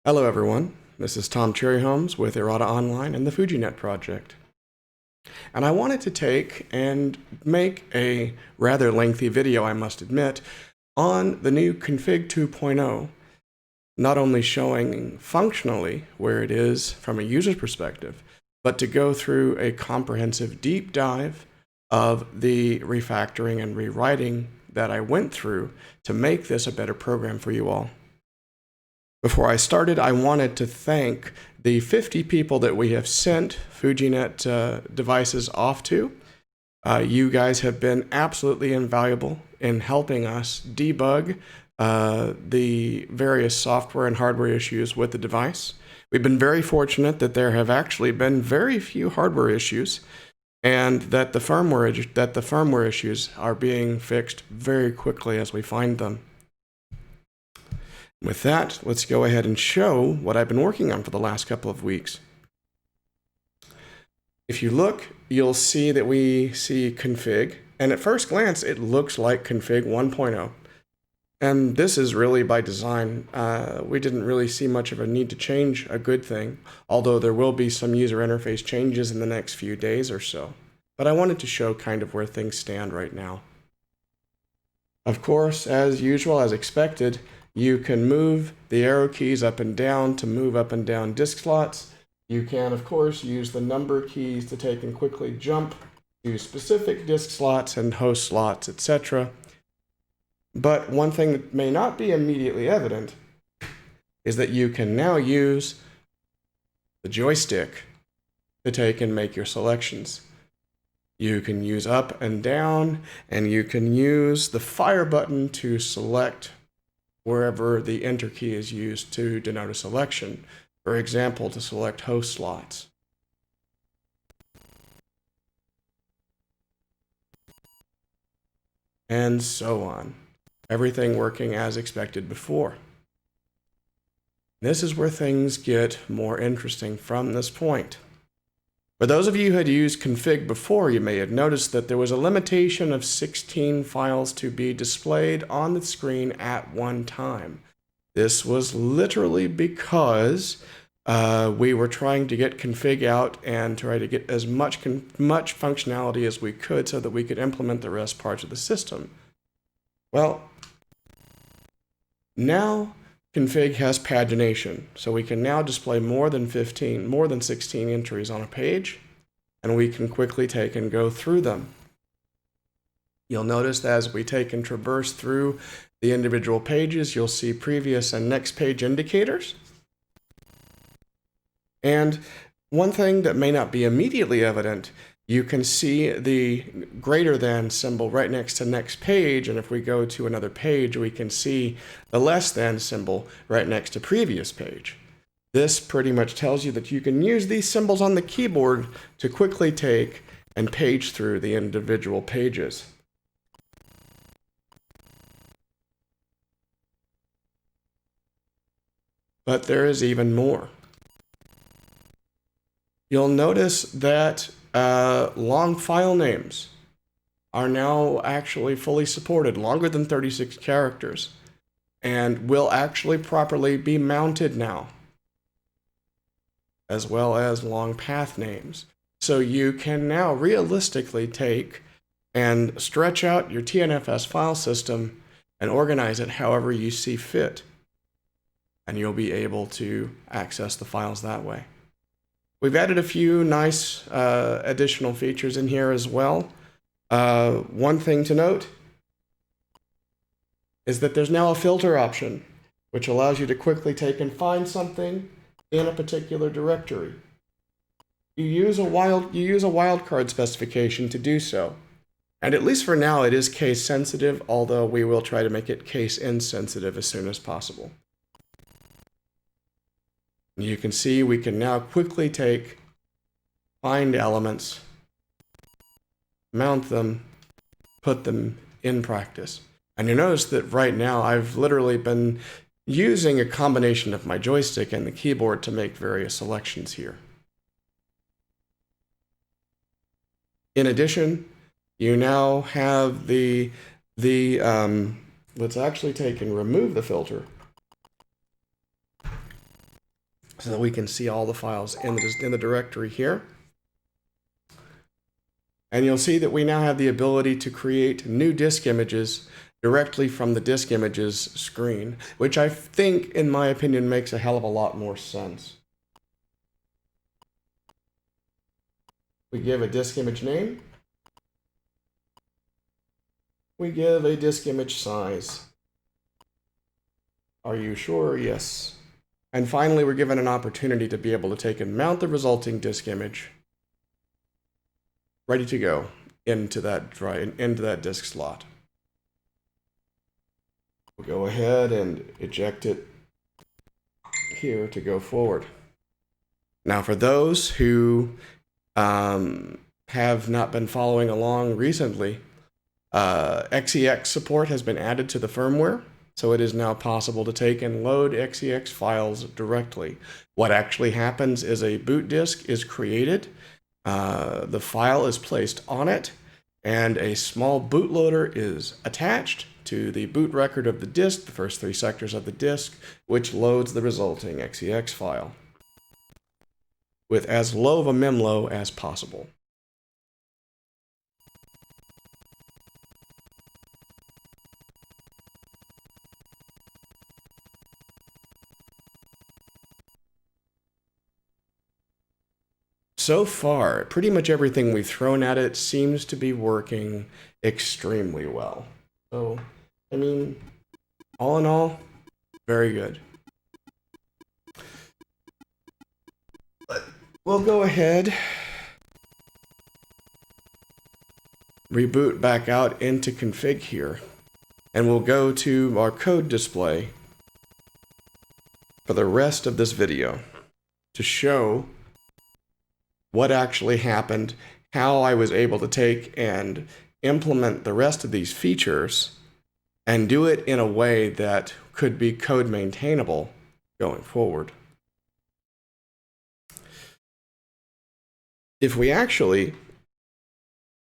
Hello everyone, this is Tom Cherryholmes with Errata Online and the FujiNet project. And I wanted to take and make a rather lengthy video, I must admit, on the new Config 2.0, not only showing functionally where it is from a user's perspective, but to go through a comprehensive deep dive of the refactoring and rewriting that I went through to make this a better program for you all. Before I started, I wanted to thank the 50 people that we have sent FujiNet devices off to. You guys have been absolutely invaluable in helping us debug the various software and hardware issues with the device. We've been very fortunate that there have actually been very few hardware issues, and that the firmware issues are being fixed very quickly as we find them. With that, let's go ahead and show what I've been working on for the last couple of weeks. If you look, you'll see that we see config, and at first glance, it looks like config 1.0. And this is really by design. We didn't really see much of a need to change a good thing, although there will be some user interface changes in the next few days or so. But I wanted to show kind of where things stand right now. Of course, as usual, as expected, you can move the arrow keys up and down to move up and down disk slots. You can, of course, use the number keys to take and quickly jump to specific disk slots and host slots, etc. But one thing that may not be immediately evident is that you can now use the joystick to take and make your selections. You can use up and down, and you can use the fire button to select wherever the enter key is used to denote a selection. For example, to select host slots. And so on. Everything working as expected before. This is where things get more interesting from this point. For those of you who had used config before, you may have noticed that there was a limitation of 16 files to be displayed on the screen at one time. This was literally because we were trying to get config out and try to get as much functionality as we could so that we could implement the rest parts of the system. Well, now config has pagination, so we can now display more than 16 entries on a page, and we can quickly take and go through them. You'll notice that as we take and traverse through the individual pages, you'll see previous and next page indicators. And one thing that may not be immediately evident, you can see the greater than symbol right next to next page, and if we go to another page, we can see the less than symbol right next to previous page. This pretty much tells you that you can use these symbols on the keyboard to quickly take and page through the individual pages. But there is even more. You'll notice that long file names are now actually fully supported, longer than 36 characters, and will actually properly be mounted now, as well as long path names. So you can now realistically take and stretch out your TNFS file system and organize it however you see fit, and you'll be able to access the files that way. We've added a few nice additional features in here as well. One thing to note is that there's now a filter option, which allows you to quickly take and find something in a particular directory. You use a wildcard specification to do so. And at least for now, it is case sensitive, although we will try to make it case insensitive as soon as possible. You can see we can now quickly find elements, mount them, put them in practice. And you notice that right now I've literally been using a combination of my joystick and the keyboard to make various selections here. In addition, you now have let's actually take and remove the filter. so that we can see all the files in the directory here. And you'll see that we now have the ability to create new disk images directly from the disk images screen, which I think, in my opinion, makes a hell of a lot more sense. We give a disk image name. We give a disk image size. Are you sure? Yes. And finally, we're given an opportunity to be able to take and mount the resulting disk image, ready to go into that disk slot. We'll go ahead and eject it here to go forward. Now, for those who have not been following along recently, XEX support has been added to the firmware, so it is now possible to take and load XEX files directly. What actually happens is a boot disk is created, the file is placed on it, and a small bootloader is attached to the boot record of the disk, the first 3 sectors of the disk, which loads the resulting XEX file with as low of a memload as possible. So far, pretty much everything we've thrown at it seems to be working extremely well. So, I mean, all in all, very good. But we'll go ahead, reboot back out into config here, and we'll go to our code display for the rest of this video to show what actually happened, how I was able to take and implement the rest of these features and do it in a way that could be code maintainable going forward. If we actually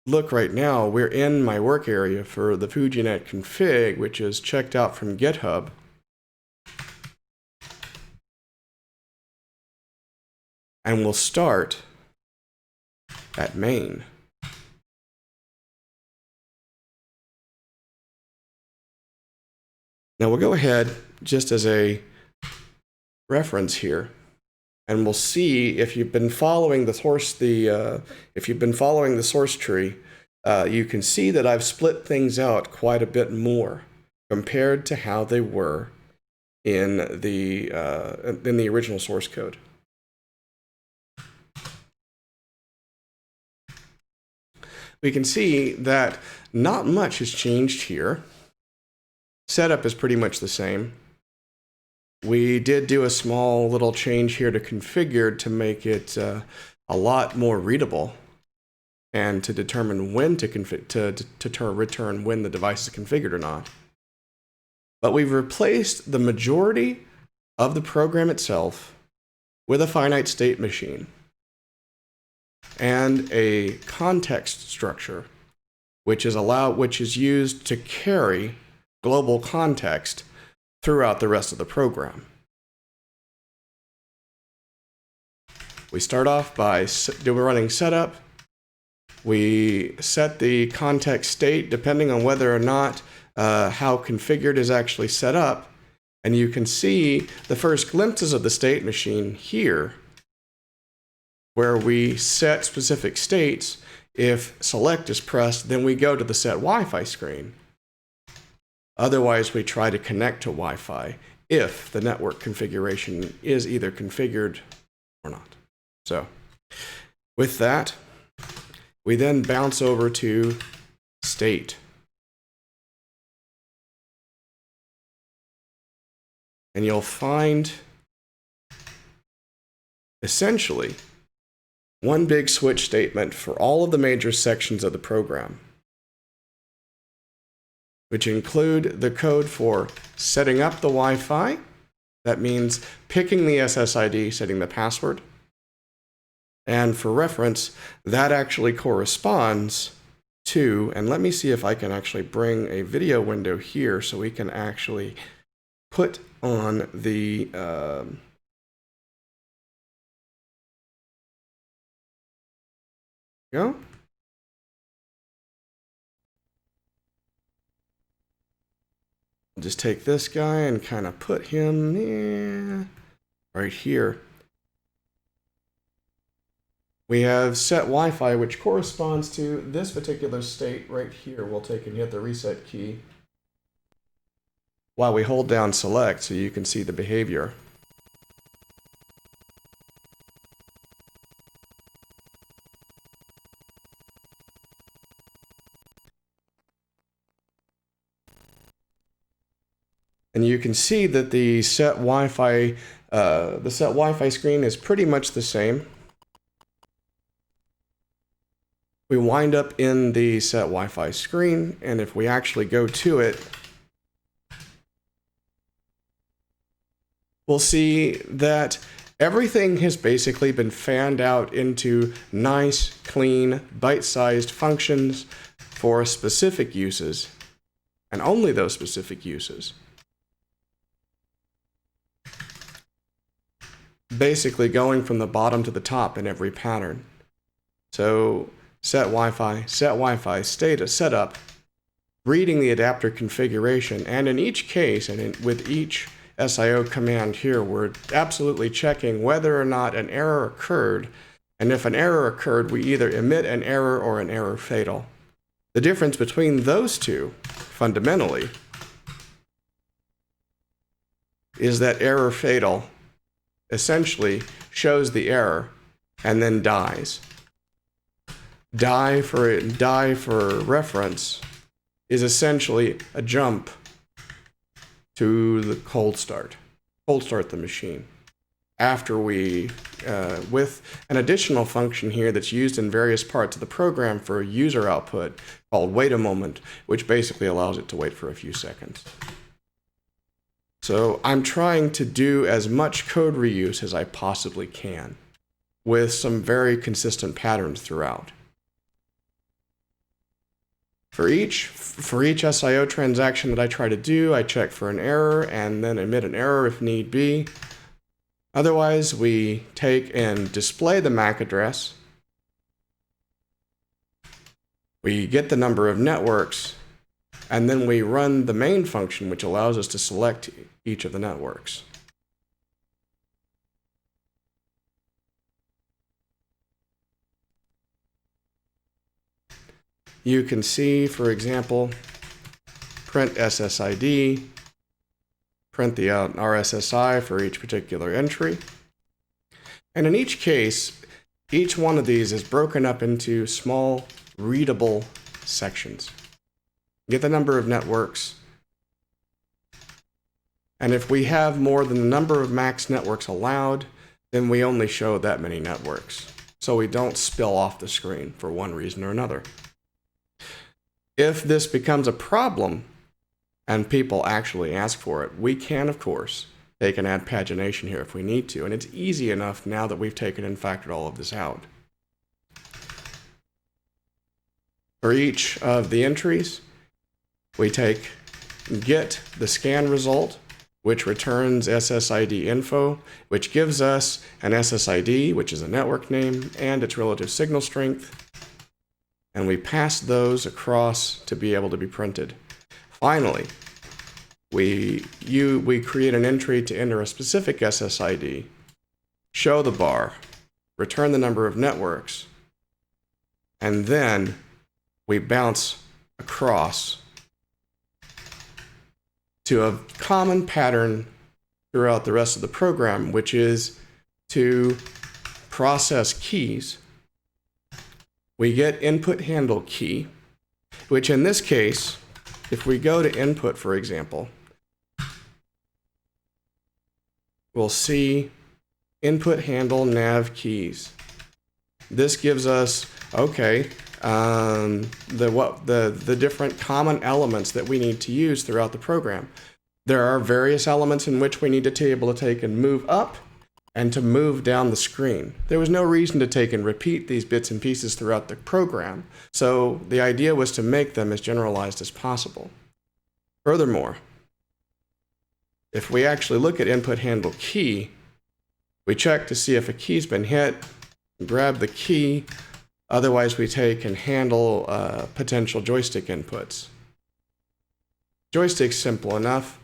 look right now, we're in my work area for the FujiNet config, which is checked out from GitHub. And we'll start at main. Now we'll go ahead just as a reference here, and we'll see if you've been following the source tree, you can see that I've split things out quite a bit more compared to how they were in the original source code. We can see that not much has changed here. Setup is pretty much the same. We did do a small little change here to configure to make it a lot more readable and to determine when to return when the device is configured or not. But we've replaced the majority of the program itself with a finite state machine and a context structure, which is used to carry global context throughout the rest of the program. We start off by running setup. We set the context state depending on whether or not how configured is actually set up. And you can see the first glimpses of the state machine here, where we set specific states. If select is pressed, then we go to the set Wi-Fi screen. Otherwise, we try to connect to Wi-Fi if the network configuration is either configured or not. So with that, we then bounce over to state. And you'll find essentially one big switch statement for all of the major sections of the program, which include the code for setting up the Wi-Fi. That means picking the SSID, setting the password. And for reference, that actually corresponds to, and let me see if I can actually bring a video window here so we can actually put on the Go. I'll just take this guy and kind of put him right here. We have set Wi-Fi, which corresponds to this particular state right here. We'll take and hit the reset key while we hold down select so you can see the behavior. And you can see that the set Wi-Fi screen is pretty much the same. We wind up in the set Wi-Fi screen, and if we actually go to it, we'll see that everything has basically been fanned out into nice, clean, bite-sized functions for specific uses, and only those specific uses. Basically going from the bottom to the top in every pattern. So set Wi-Fi, status, setup, reading the adapter configuration, and in each case, and with each SIO command here, we're absolutely checking whether or not an error occurred, and if an error occurred, we either emit an error or an error fatal. The difference between those two, fundamentally, is that error fatal essentially shows the error and then dies. Die for reference is essentially a jump to the cold start the machine. After we, with an additional function here that's used in various parts of the program for user output called wait a moment, which basically allows it to wait for a few seconds. So I'm trying to do as much code reuse as I possibly can with some very consistent patterns throughout. For each SIO transaction that I try to do, I check for an error and then emit an error if need be. Otherwise, we take and display the MAC address. We get the number of networks, and then we run the main function, which allows us to select each of the networks. You can see, for example, print SSID, print the RSSI for each particular entry. And in each case, each one of these is broken up into small, readable sections. Get the number of networks. And if we have more than the number of max networks allowed, then we only show that many networks, so we don't spill off the screen for one reason or another. If this becomes a problem and people actually ask for it, we can, of course, take and add pagination here if we need to, and it's easy enough now that we've taken and factored all of this out. For each of the entries, we take get the scan result, which returns SSID info, which gives us an SSID, which is a network name, and its relative signal strength. And we pass those across to be able to be printed. Finally, we create an entry to enter a specific SSID, show the bar, return the number of networks, and then we bounce across to a common pattern throughout the rest of the program, which is to process keys. We get input handle key, which in this case, if we go to input, for example, we'll see input handle nav keys. This gives us, okay, the different common elements that we need to use throughout the program. There are various elements in which we need to be able to take and move up and to move down the screen. There was no reason to take and repeat these bits and pieces throughout the program, so the idea was to make them as generalized as possible. Furthermore, if we actually look at input handle key, we check to see if a key's been hit, grab the key, Otherwise, we take and handle potential joystick inputs. Joystick's simple enough.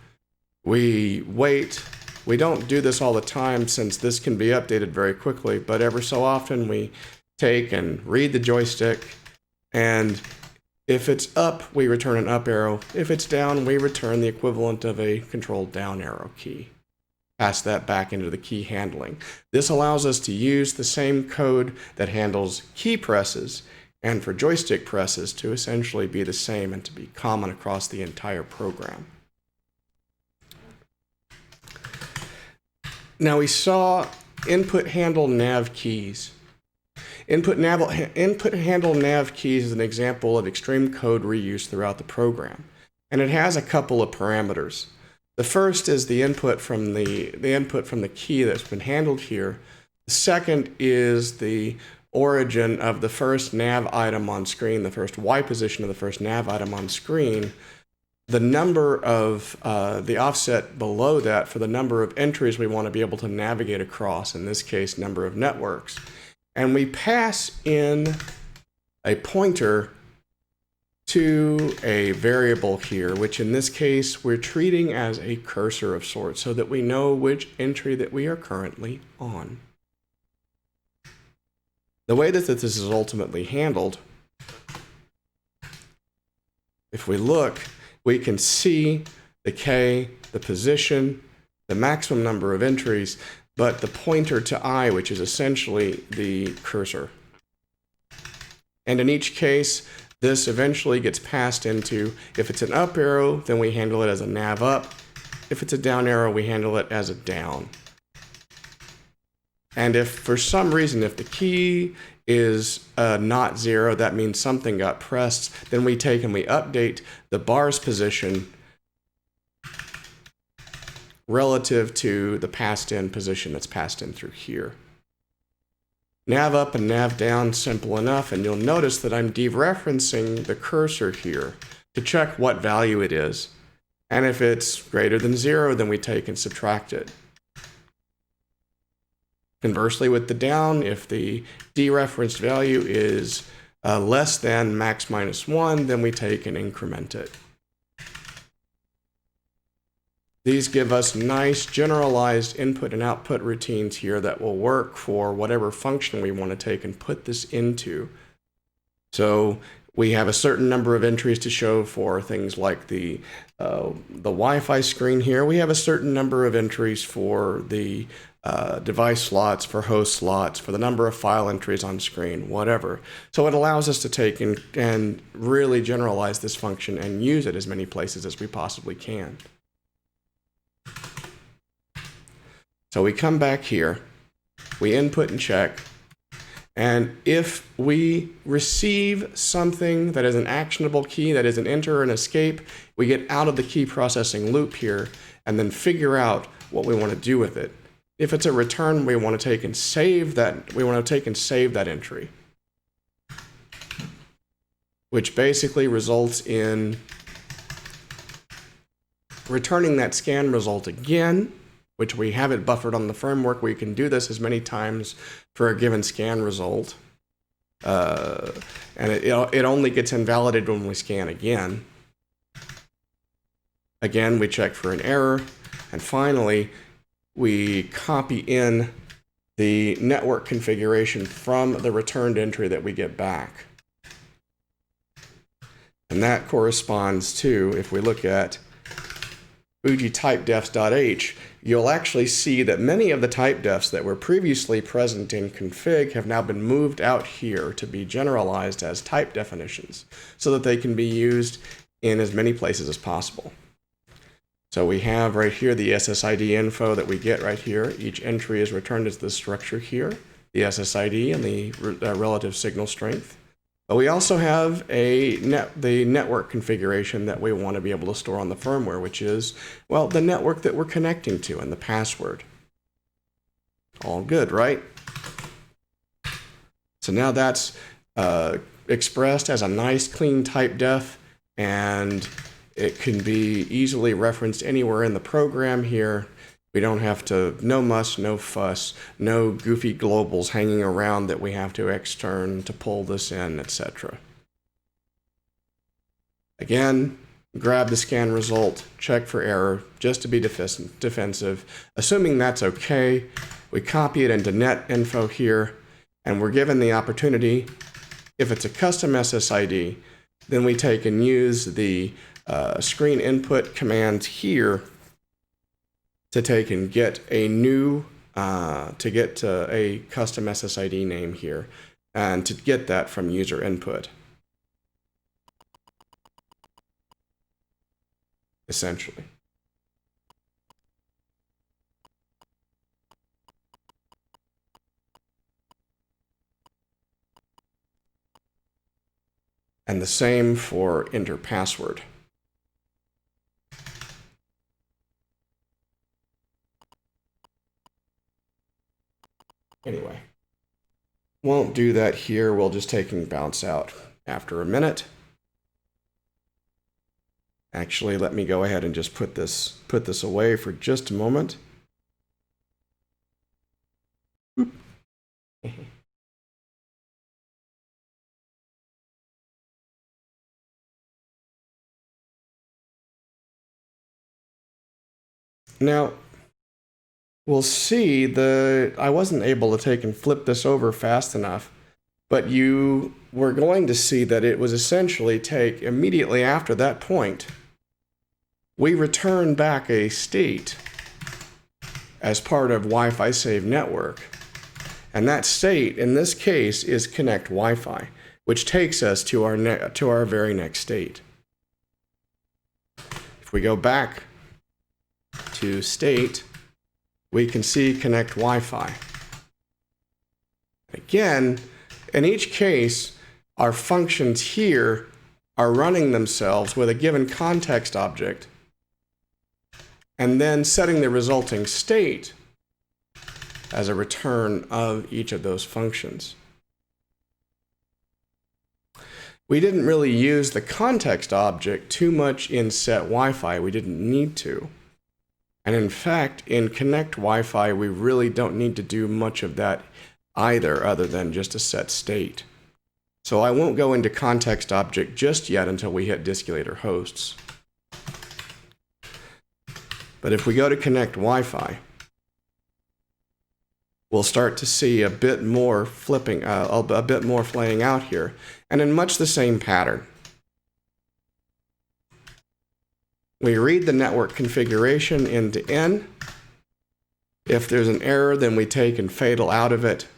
We wait. We don't do this all the time since this can be updated very quickly, but every so often we take and read the joystick, and if it's up, we return an up arrow. If it's down, we return the equivalent of a controlled down arrow key. Pass that back into the key handling. This allows us to use the same code that handles key presses and for joystick presses to essentially be the same and to be common across the entire program. Now we saw input handle nav keys. Input handle nav keys is an example of extreme code reuse throughout the program, and it has a couple of parameters. The first is the input from the key that's been handled here. The second is the origin of the first nav item on screen, the first Y position of the first nav item on screen. The number of the offset below that for the number of entries we want to be able to navigate across, in this case, number of networks. And we pass in a pointer to a variable here, which in this case we're treating as a cursor of sorts so that we know which entry that we are currently on. The way that this is ultimately handled, if we look, we can see the K, the position, the maximum number of entries, but the pointer to I, which is essentially the cursor. And in each case, this eventually gets passed into, if it's an up arrow, then we handle it as a nav up. If it's a down arrow, we handle it as a down. And if for some reason, if the key is not 0, that means something got pressed, then we take and we update the bar's position relative to the passed in position that's passed in through here. Nav up and nav down, simple enough, and you'll notice that I'm dereferencing the cursor here to check what value it is. And if it's greater than 0, then we take and subtract it. Conversely, with the down, if the dereferenced value is less than max minus 1, then we take and increment it. These give us nice generalized input and output routines here that will work for whatever function we want to take and put this into. So we have a certain number of entries to show for things like the Wi-Fi screen here. We have a certain number of entries for the device slots, for host slots, for the number of file entries on screen, whatever. So it allows us to take and really generalize this function and use it as many places as we possibly can. So we come back here, we input and check, and if we receive something that is an actionable key, that is an enter and escape, we get out of the key processing loop here and then figure out what we want to do with it. If it's a return, we want to take and save that. We want to take and save that entry, which basically results in returning that scan result again, which we have it buffered on the framework. We can do this as many times for a given scan result. And it only gets invalidated when we scan again. Again, we check for an error. And finally, we copy in the network configuration from the returned entry that we get back. And that corresponds to, if we look at Fuji typedefs.h, you'll actually see that many of the typedefs that were previously present in config have now been moved out here to be generalized as type definitions so that they can be used in as many places as possible. So we have right here the SSID info that we get right here. Each entry is returned as this structure here, the SSID and the relative signal strength. But we also have the network configuration that we want to be able to store on the firmware, which is, well, the network that we're connecting to and the password. All good, right? So now that's expressed as a nice clean type def, and it can be easily referenced anywhere in the program here. We don't have to, no muss, no fuss, no goofy globals hanging around that we have to extern to pull this in, etc. Again, grab the scan result, check for error, just to be defensive. Assuming that's okay, we copy it into net info here, and we're given the opportunity, if it's a custom SSID, then we take and use the screen input command here to take and get a new, to get a custom SSID name here, and to get that from user input, essentially. And the same for enter password. Anyway, won't do that here. We'll just take and bounce out after a minute. Actually, let me go ahead and just put this away for just a moment. Now, we'll see I wasn't able to take and flip this over fast enough, but you were going to see that it was essentially take immediately after that point, we return back a state as part of Wi-Fi save network. And that state, in this case, is connect Wi-Fi, which takes us to our very next state. If we go back to state, we can see connect Wi-Fi. Again, in each case, our functions here are running themselves with a given context object and then setting the resulting state as a return of each of those functions. We didn't really use the context object too much in set Wi-Fi. We didn't need to. And in fact, in connect Wi-Fi, we really don't need to do much of that either, other than just a set state. So I won't go into context object just yet until we hit Distillator hosts. But if we go to connect Wi-Fi, we'll start to see a bit more flipping, a bit more playing out here, and in much the same pattern. We read the network configuration end to end. If there's an error, then we take and fatal out of it.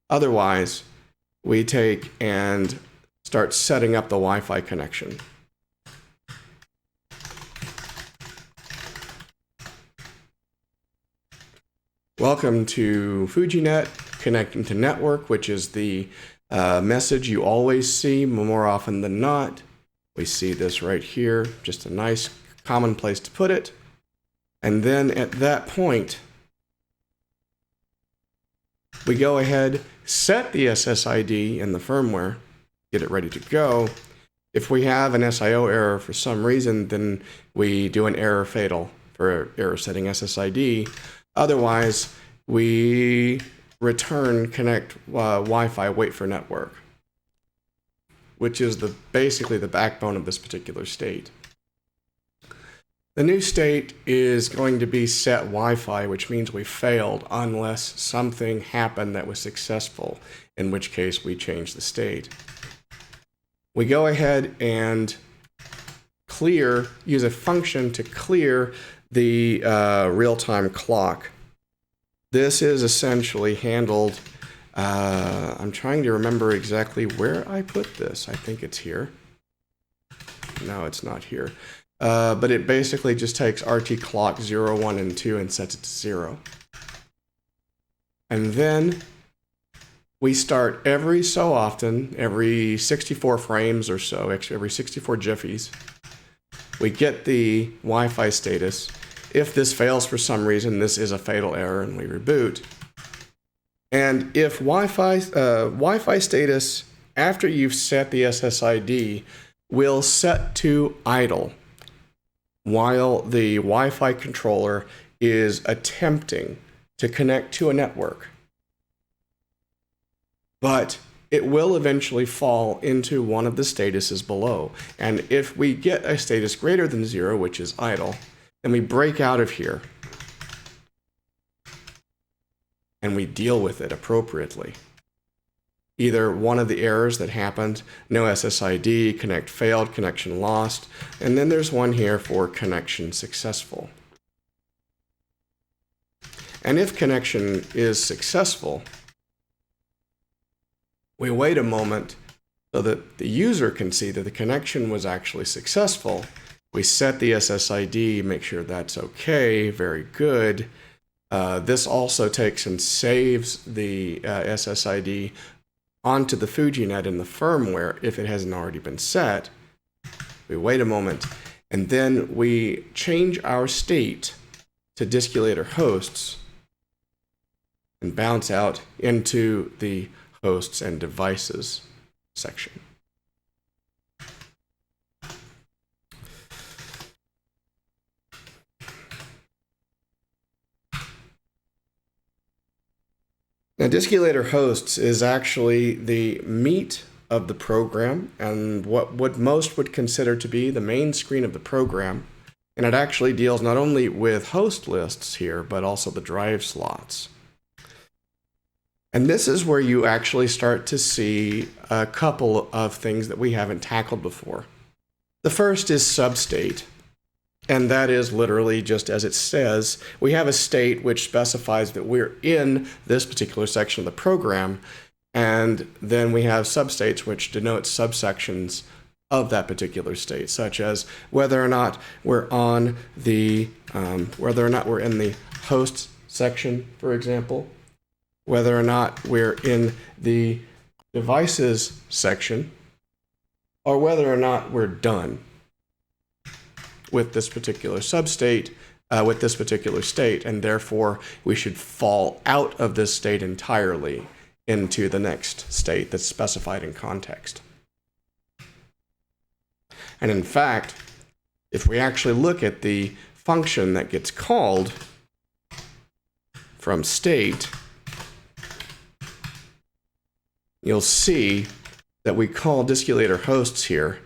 Otherwise, we take and start setting up the Wi-Fi connection. Welcome to FujiNet, connecting to network, which is the message you always see more often than not. We see this right here, just a nice common place to put it. And then at that point, we go ahead, set the SSID in the firmware, get it ready to go. If we have an SIO error for some reason, then we do an error fatal for error setting SSID. Otherwise, we return connect Wi-Fi wait for network, which is basically the backbone of this particular state. The new state is going to be set Wi-Fi, which means we failed unless something happened that was successful, in which case we change the state. We go ahead and use a function to clear the real-time clock. This is essentially handled, I'm trying to remember exactly where I put this. I think it's here. No, it's not here. But it basically just takes RT clock 0, 1, and 2 and sets it to 0. And then we start every so often, every 64 frames or so, every 64 jiffies, we get the Wi-Fi status. If this fails for some reason, this is a fatal error and we reboot. And if Wi-Fi status, after you've set the SSID, will set to idle while the Wi-Fi controller is attempting to connect to a network, but it will eventually fall into one of the statuses below. And if we get a status greater than 0, which is idle, then we break out of here and we deal with it appropriately. Either one of the errors that happened, no SSID, connect failed, connection lost, and then there's one here for connection successful. And if connection is successful, we wait a moment so that the user can see that the connection was actually successful. We set the SSID, make sure that's okay, very good. This also takes and saves the SSID onto the FujiNet in the firmware if it hasn't already been set. We wait a moment, and then we change our state to Distillator hosts and bounce out into the hosts and devices section. Now, Distillator hosts is actually the meat of the program and what most would consider to be the main screen of the program. And it actually deals not only with host lists here, but also the drive slots. And this is where you actually start to see a couple of things that we haven't tackled before. The first is substate. And that is literally just as it says. We have a state which specifies that we're in this particular section of the program, and then we have substates which denote subsections of that particular state, such as whether or not we're on the whether or not we're in the host section, for example, whether or not we're in the devices section, or whether or not we're done with this particular substate, with this particular state, and therefore we should fall out of this state entirely into the next state that's specified in context. And in fact, if we actually look at the function that gets called from state, you'll see that we call Distillator hosts here,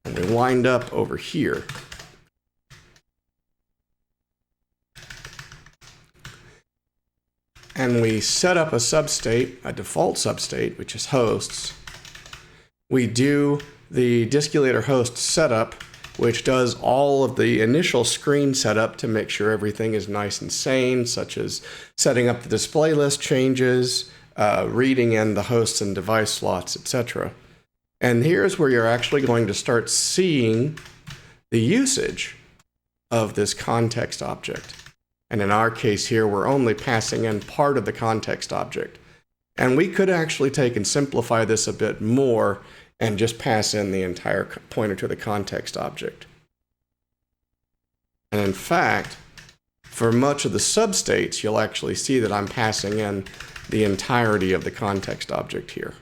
and we wind up over here. And we set up a substate, a default substate, which is hosts. We do the Distillator host setup, which does all of the initial screen setup to make sure everything is nice and sane, such as setting up the display list changes, reading in the hosts and device slots, etc. And here's where you're actually going to start seeing the usage of this context object. And in our case here, we're only passing in part of the context object. And we could actually take and simplify this a bit more and just pass in the entire pointer to the context object. And in fact, for much of the substates, you'll actually see that I'm passing in the entirety of the context object here.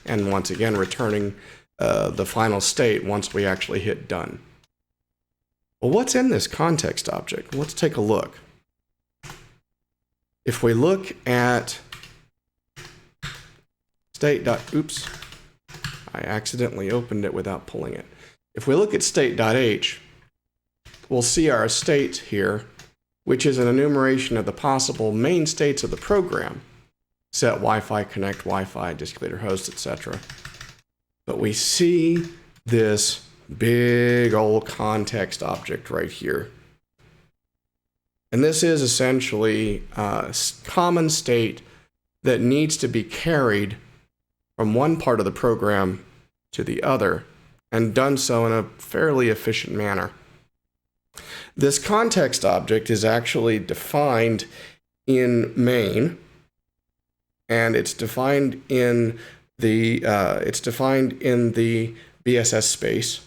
And once again, returning the final state once we actually hit done. Well, what's in this context object? Let's take a look. If we look at oops, I accidentally opened it without pulling it. If we look at state.h, we'll see our state here, which is an enumeration of the possible main states of the program. Set Wi-Fi, connect Wi-Fi, Distillator host, etc. But we see this big old context object right here. And this is essentially a common state that needs to be carried from one part of the program to the other, and done so in a fairly efficient manner. This context object is actually defined in main, and it's defined in the BSS space.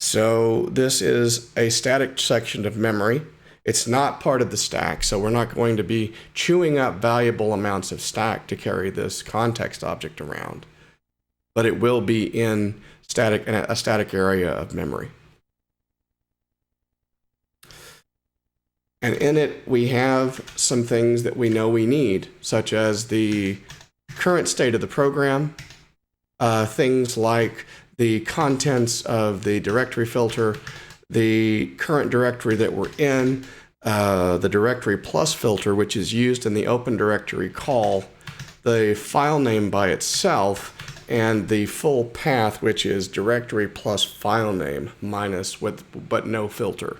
So this is a static section of memory. It's not part of the stack, so we're not going to be chewing up valuable amounts of stack to carry this context object around, but it will be in a static area of memory. And in it, we have some things that we know we need, such as the current state of the program, things like the contents of the directory filter, the current directory that we're in, the directory plus filter, which is used in the open directory call, the file name by itself, and the full path, which is directory plus file name minus but no filter.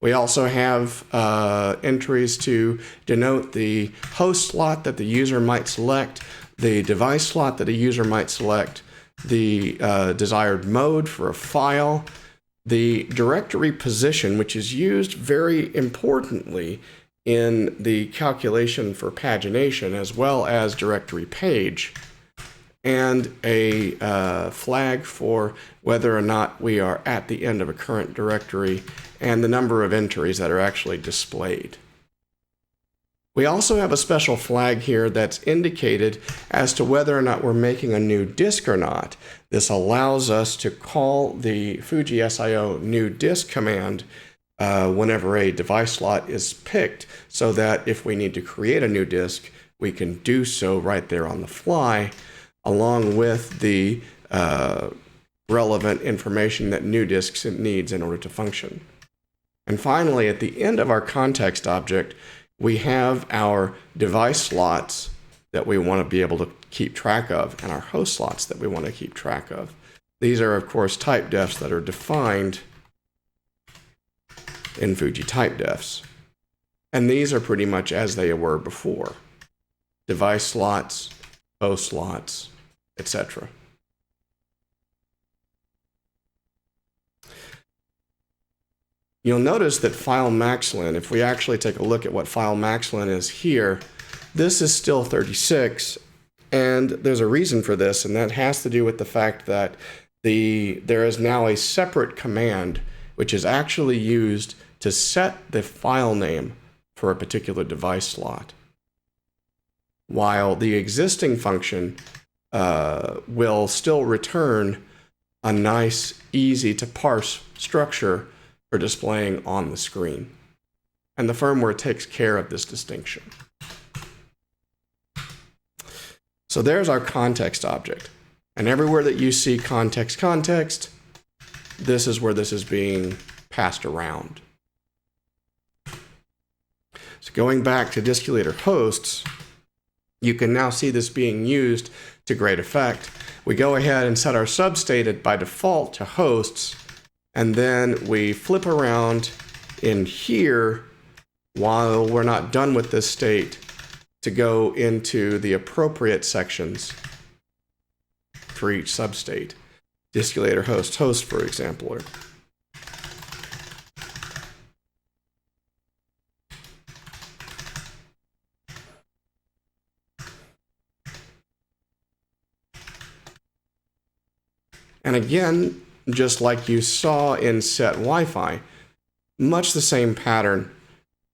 We also have entries to denote the host slot that the user might select, the device slot that a user might select, the desired mode for a file, the directory position, which is used very importantly in the calculation for pagination, as well as directory page, and a flag for whether or not we are at the end of a current directory, and the number of entries that are actually displayed. We also have a special flag here that's indicated as to whether or not we're making a new disk or not. This allows us to call the FujiSIO new disk command whenever a device slot is picked, so that if we need to create a new disk, we can do so right there on the fly, along with the relevant information that new disks needs in order to function. And finally, at the end of our context object, we have our device slots that we want to be able to keep track of, and our host slots that we want to keep track of. These are, of course, type defs that are defined in Fuji type defs. And these are pretty much as they were before. Device slots, host slots, etc. You'll notice that file maxlen, if we actually take a look at what file maxlen is here, this is still 36, and there's a reason for this, and that has to do with the fact that there is now a separate command which is actually used to set the file name for a particular device slot, while the existing function will still return a nice, easy to parse structure for displaying on the screen. And the firmware takes care of this distinction. So there's our context object. And everywhere that you see context, this is where this is being passed around. So going back to Distillator hosts, you can now see this being used to great effect. We go ahead and set our substate by default to hosts, and then we flip around in here while we're not done with this state to go into the appropriate sections for each substate. Distillator host, for example. And again, just like you saw in set Wi-Fi, much the same pattern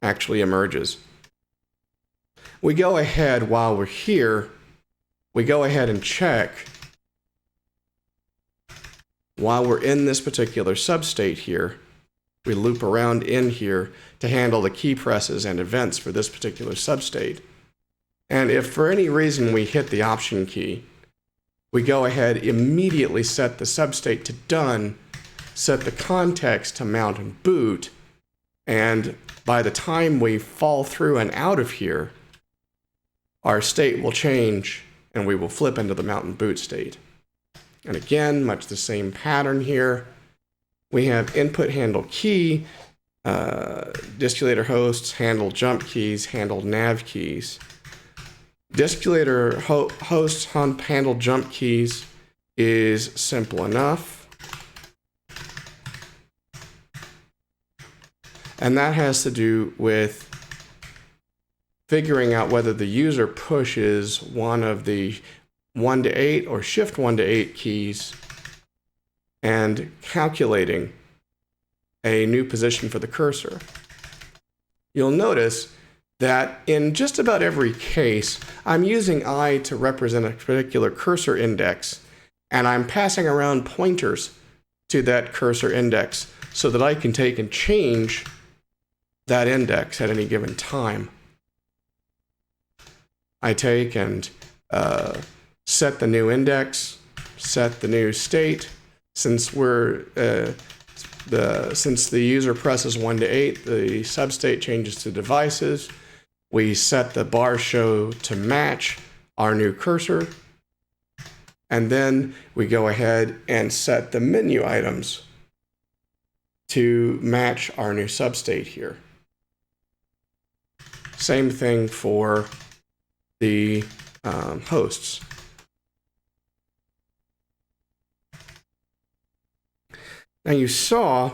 actually emerges. We go ahead while we're here, we go ahead and check while we're in this particular substate here. We loop around in here to handle the key presses and events for this particular substate. And if for any reason we hit the option key, we go ahead, immediately set the substate to done, set the context to mount and boot, and by the time we fall through and out of here, our state will change and we will flip into the mount and boot state. And again, much the same pattern here. We have input handle key, Distillator hosts handle jump keys, handle nav keys. Distillator hosts handle jump keys is simple enough. And that has to do with figuring out whether the user pushes one of the 1 to 8 or shift 1 to 8 keys and calculating a new position for the cursor. You'll notice that in just about every case, I'm using I to represent a particular cursor index, and I'm passing around pointers to that cursor index so that I can take and change that index at any given time. I take and set the new index, set the new state. Since since the user presses 1 to 8, the substate changes to devices. We set the bar show to match our new cursor. And then we go ahead and set the menu items to match our new substate here. Same thing for the hosts. Now you saw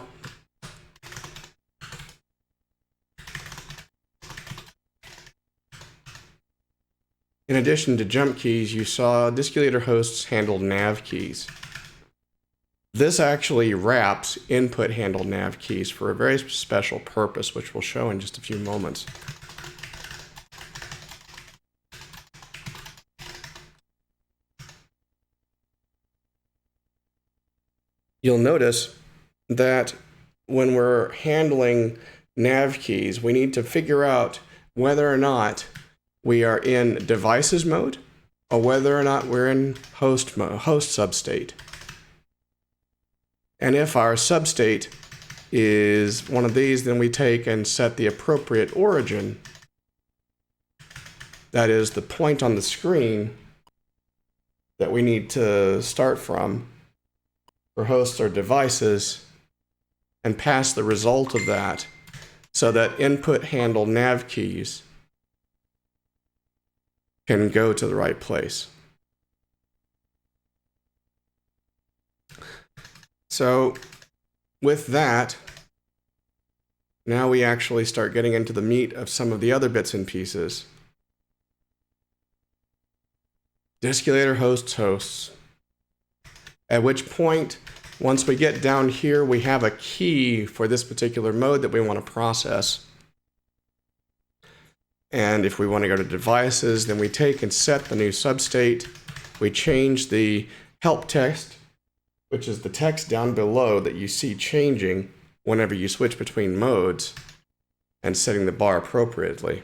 in addition to jump keys, you saw Distillator hosts handle nav keys. This actually wraps input handle nav keys for a very special purpose, which we'll show in just a few moments. You'll notice that when we're handling nav keys, we need to figure out whether or not we are in devices mode or whether or not we're in host mode, host substate. And if our substate is one of these, then we take and set the appropriate origin. That is the point on the screen that we need to start from for hosts or devices, and pass the result of that so that input handle nav keys can go to the right place. So with that, now we actually start getting into the meat of some of the other bits and pieces. Distillator hosts. At which point, once we get down here, we have a key for this particular mode that we want to process. And if we want to go to devices, then we take and set the new substate. We change the help text, which is the text down below that you see changing whenever you switch between modes, and setting the bar appropriately.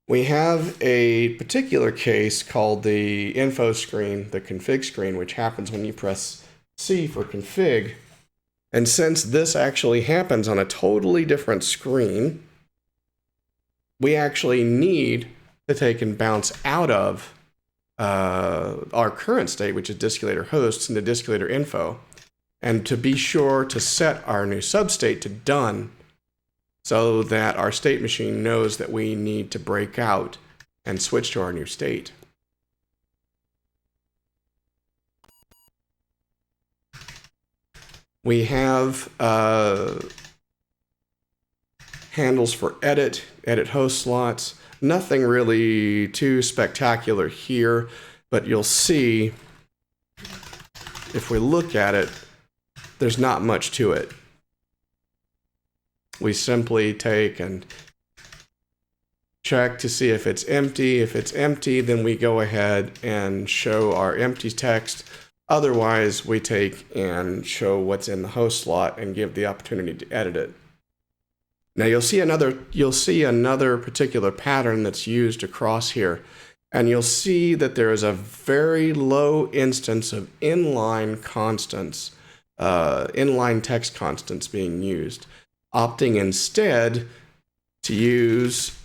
We have a particular case called the info screen, the config screen, which happens when you press C for config. And since this actually happens on a totally different screen, we actually need to take and bounce out of our current state, which is Distillator hosts, into Distillator info, and to be sure to set our new substate to done, so that our state machine knows that we need to break out and switch to our new state. We have handles for edit host slots. Nothing really too spectacular here, but you'll see, if we look at it, there's not much to it. We simply take and check to see if it's empty. If it's empty, then we go ahead and show our empty text. Otherwise, we take and show what's in the host slot and give the opportunity to edit it. Now you'll see another particular pattern that's used across here, and you'll see that there is a very low instance of inline constants, inline text constants being used, opting instead to use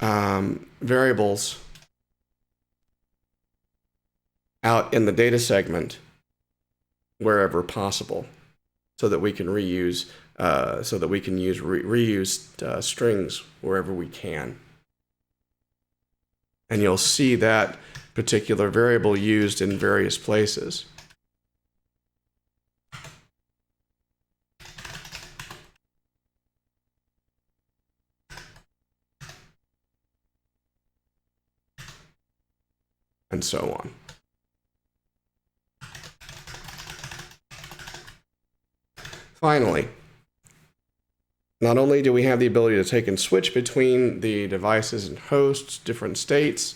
variables out in the data segment wherever possible, so that we can reuse reuse strings wherever we can. And you'll see that particular variable used in various places. And so on. Finally, not only do we have the ability to take and switch between the devices and hosts, different states,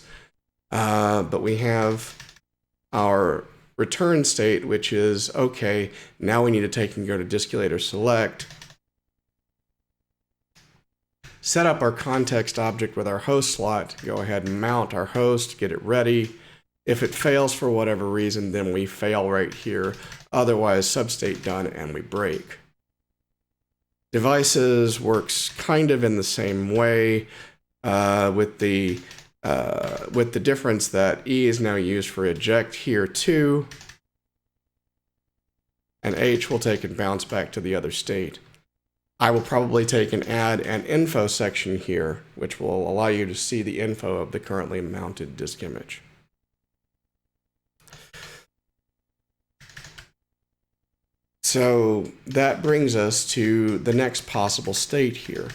but we have our return state, which is, okay, now we need to take and go to Distillator Select set up our context object with our host slot, go ahead and mount our host, get it ready. If it fails for whatever reason, then we fail right here. Otherwise, substate done and we break. Devices works kind of in the same way with the difference that E is now used for eject here too, and H will take and bounce back to the other state. I will probably take and add an info section here, which will allow you to see the info of the currently mounted disk image. So that brings us to the next possible state here.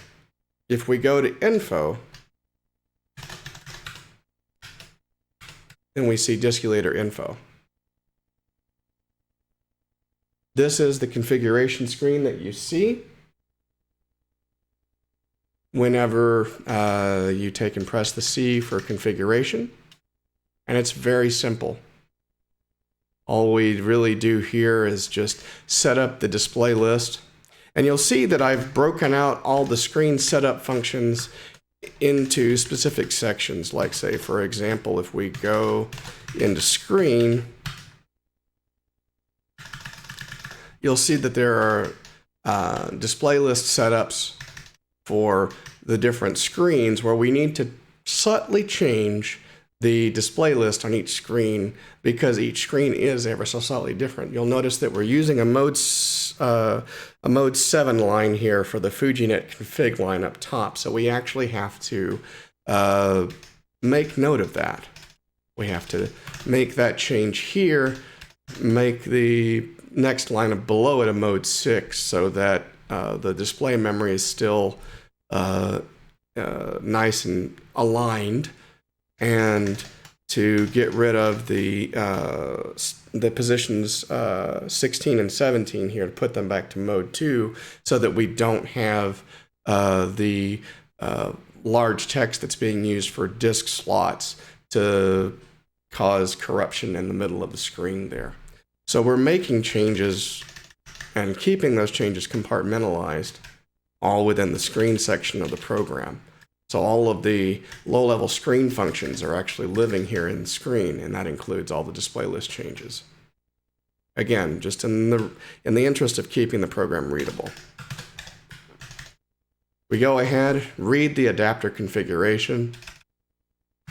If we go to info, then we see Distillator info. This is the configuration screen that you see whenever you take and press the C for configuration. And it's very simple. All we really do here is just set up the display list. And you'll see that I've broken out all the screen setup functions into specific sections. Like, say, for example, if we go into screen, you'll see that there are display list setups for the different screens where we need to subtly change the display list on each screen because each screen is ever so slightly different. You'll notice that we're using a mode 7 line here for the FujiNet config line up top, so we actually have to make note of that. We have to make that change here, make the next line below it a mode 6 so that the display memory is still nice and aligned, and to get rid of the positions 16 and 17 here, to put them back to mode 2 so that we don't have the large text that's being used for disk slots to cause corruption in the middle of the screen there. So we're making changes and keeping those changes compartmentalized all within the screen section of the program. So all of the low-level screen functions are actually living here in the screen, and that includes all the display list changes. Again, just in the interest of keeping the program readable. We go ahead, read the adapter configuration,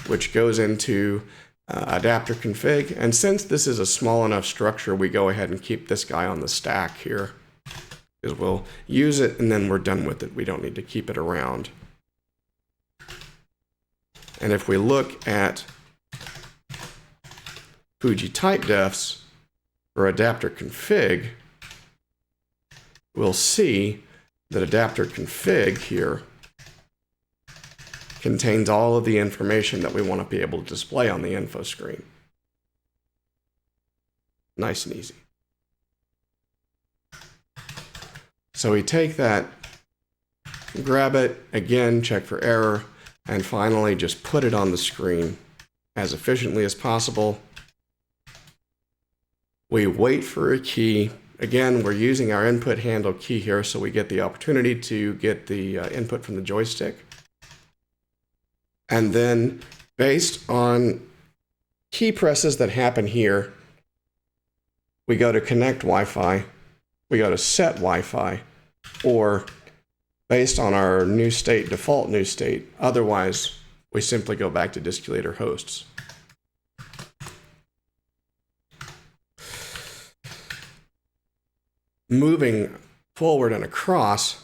which goes into adapter config. And since this is a small enough structure, we go ahead and keep this guy on the stack here, because we'll use it and then we're done with it. We don't need to keep it around. And if we look at Fuji type defs for adapter config, we'll see that adapter config here contains all of the information that we want to be able to display on the info screen. Nice and easy. So we take that, grab it, again, check for error, and finally just put it on the screen as efficiently as possible. We wait for a key. Again, we're using our input handle key here, so we get the opportunity to get the input from the joystick. And then, based on key presses that happen here, we go to connect Wi-Fi, we go to set Wi-Fi, or based on our new state, default new state. Otherwise, we simply go back to Distillator hosts. Moving forward and across,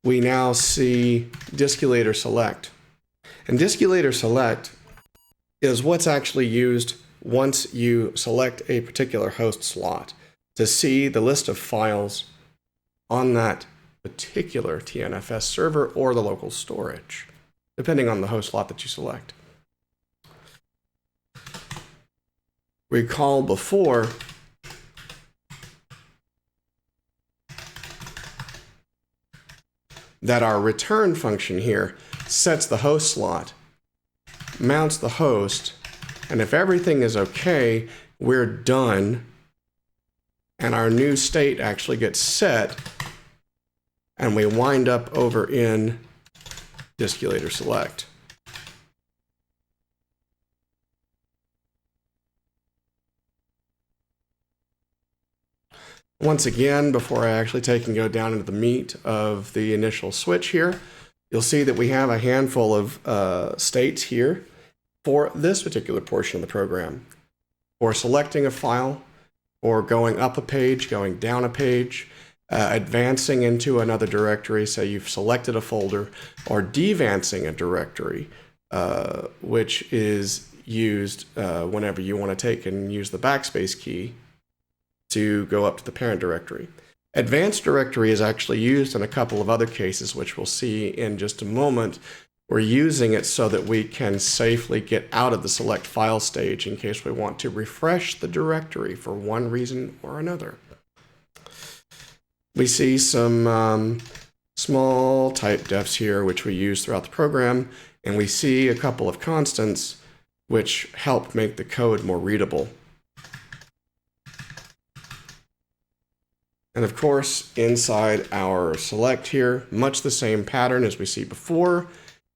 we now see Distillator Select. And Distillator Select is what's actually used once you select a particular host slot to see the list of files on that particular TNFS server or the local storage, depending on the host slot that you select. Recall before that our return function here sets the host slot, mounts the host, and if everything is okay, we're done, and our new state actually gets set and we wind up over in Distillator Select. Once again, before I actually take and go down into the meat of the initial switch here, you'll see that we have a handful of states here for this particular portion of the program. For selecting a file, or going up a page, going down a page, advancing into another directory, say you've selected a folder, or devancing a directory, which is used whenever you want to take and use the backspace key to go up to the parent directory. Advanced directory is actually used in a couple of other cases, which we'll see in just a moment. We're using it so that we can safely get out of the select file stage in case we want to refresh the directory for one reason or another. We see some small type defs here, which we use throughout the program, and we see a couple of constants which help make the code more readable. And of course, inside our select here, much the same pattern as we see before.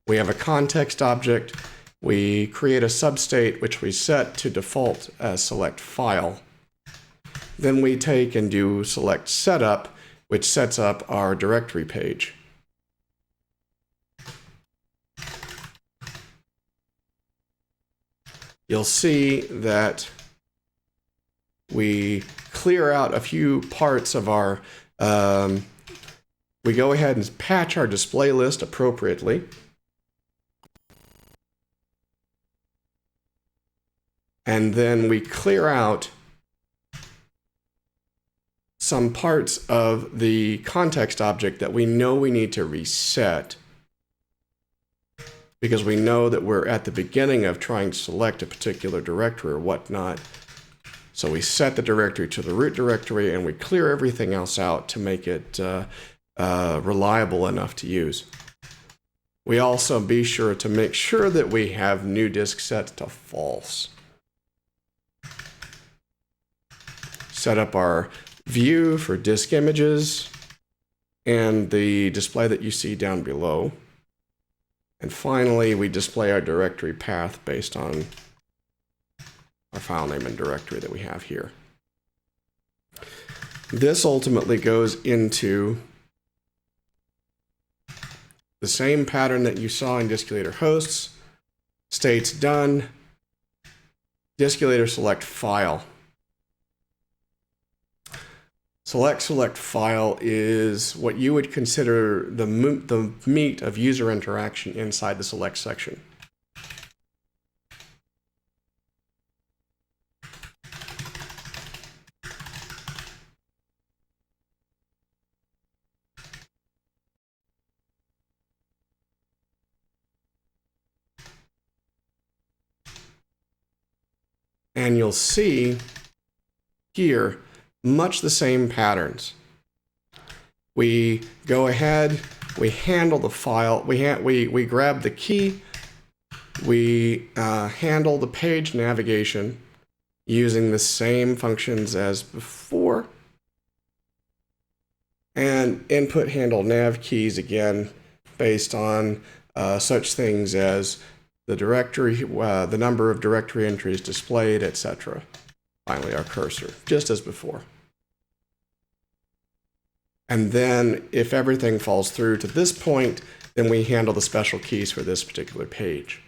We have a context object. We create a substate, which we set to default as select file. Then we take and do select setup, which sets up our directory page. You'll see that we clear out a few parts of our, we go ahead and patch our display list appropriately. And then we clear out some parts of the context object that we know we need to reset, because we know that we're at the beginning of trying to select a particular directory or whatnot. So we set the directory to the root directory, and we clear everything else out to make it reliable enough to use. We also be sure to make sure that we have new disk set to false. Set up our view for disk images and the display that you see down below. And finally, we display our directory path based on our file name and directory that we have here. This ultimately goes into the same pattern that you saw in Distillator hosts. States done, Distillator select file. Select file is what you would consider the meat of user interaction inside the select section. And you'll see here much the same patterns. We go ahead, we handle the file, we grab the key, we handle the page navigation using the same functions as before, and input handle nav keys again based on such things as the directory, the number of directory entries displayed, etc. Finally, our cursor, just as before. And then if everything falls through to this point, then we handle the special keys for this particular page.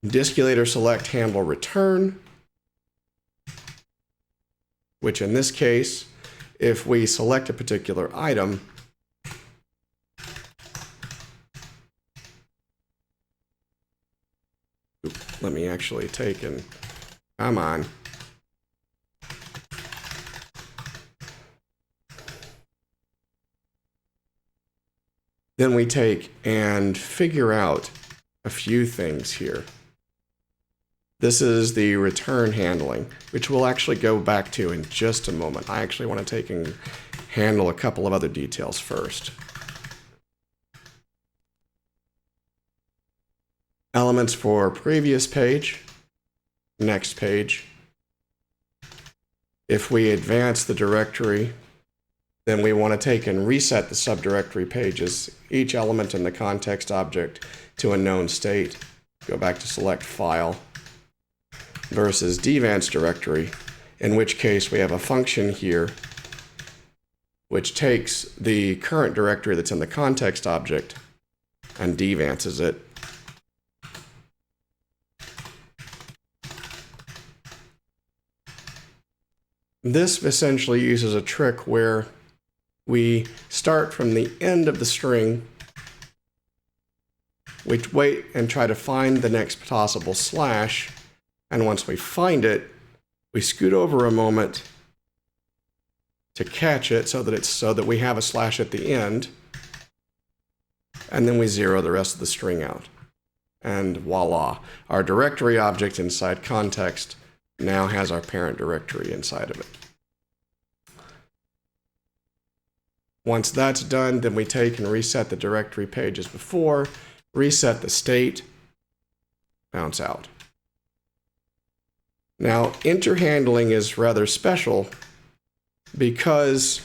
Distillator select handle return, which in this case, if we select a particular item, let me actually take and, come on. Then we take and figure out a few things here. This is the return handling, which we'll actually go back to in just a moment. I actually want to take and handle a couple of other details first. Elements for previous page, next page. If we advance the directory, then we want to take and reset the subdirectory pages, each element in the context object, to a known state. Go back to select file versus dvance directory, in which case we have a function here which takes the current directory that's in the context object and dvances it. This essentially uses a trick where we start from the end of the string, we wait and try to find the next possible slash, and once we find it, we scoot over a moment to catch it so that we have a slash at the end, and then we zero the rest of the string out. And voila, our directory object inside context now has our parent directory inside of it. Once that's done, then we take and reset the directory page as before, reset the state, bounce out. Now, interhandling is rather special because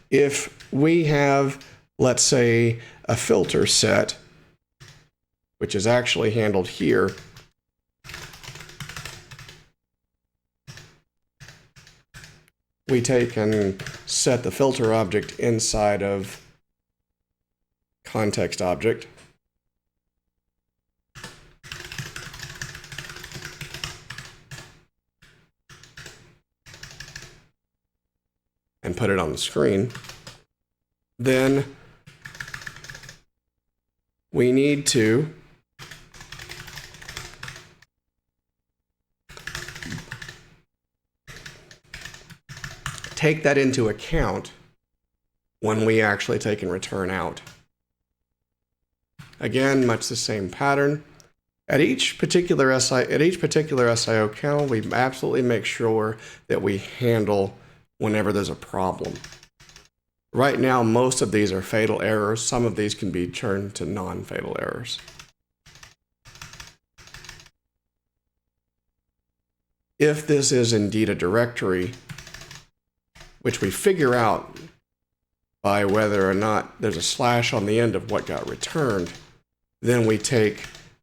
if we have, let's say, a filter set, which is actually handled here, we take and set the filter object inside of context object. And put it on the screen. Then we need to take that into account when we actually take and return out. Again, much the same pattern. At each particular SIO kennel, we absolutely make sure that we handle whenever there's a problem. Right now, most of these are fatal errors. Some of these can be turned to non-fatal errors. If this is indeed a directory, which we figure out by whether or not there's a slash on the end of what got returned, then we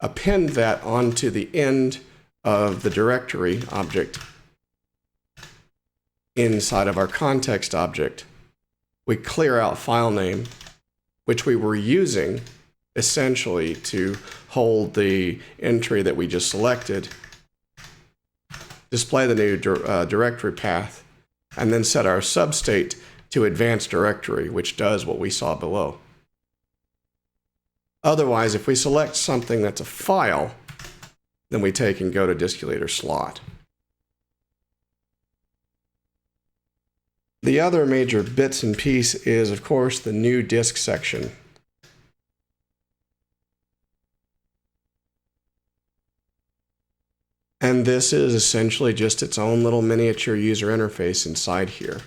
append that onto the end of the directory object inside of our context object. We clear out file name, which we were using essentially to hold the entry that we just selected, display the new directory path, and then set our substate to advanced directory, which does what we saw below. Otherwise, if we select something that's a file, then we take and go to Distillator Slot. The other major bits and piece is, of course, the new disk section. And this is essentially just its own little miniature user interface inside here.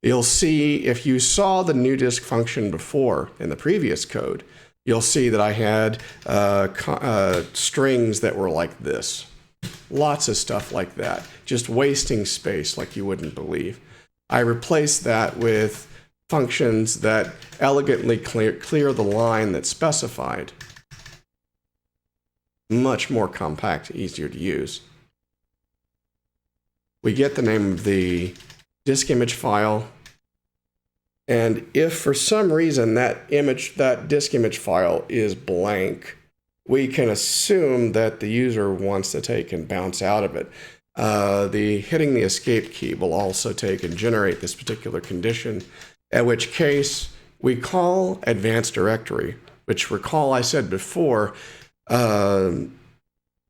You'll see, if you saw the new disk function before in the previous code, you'll see that I had strings that were like this. Lots of stuff like that, just wasting space like you wouldn't believe. I replaced that with functions that elegantly clear the line that's specified. Much more compact, easier to use. We get the name of the disk image file, and if for some reason that disk image file is blank, we can assume that the user wants to take and bounce out of it. Hitting the escape key will also take and generate this particular condition, at which case we call advanced directory, which, recall I said before,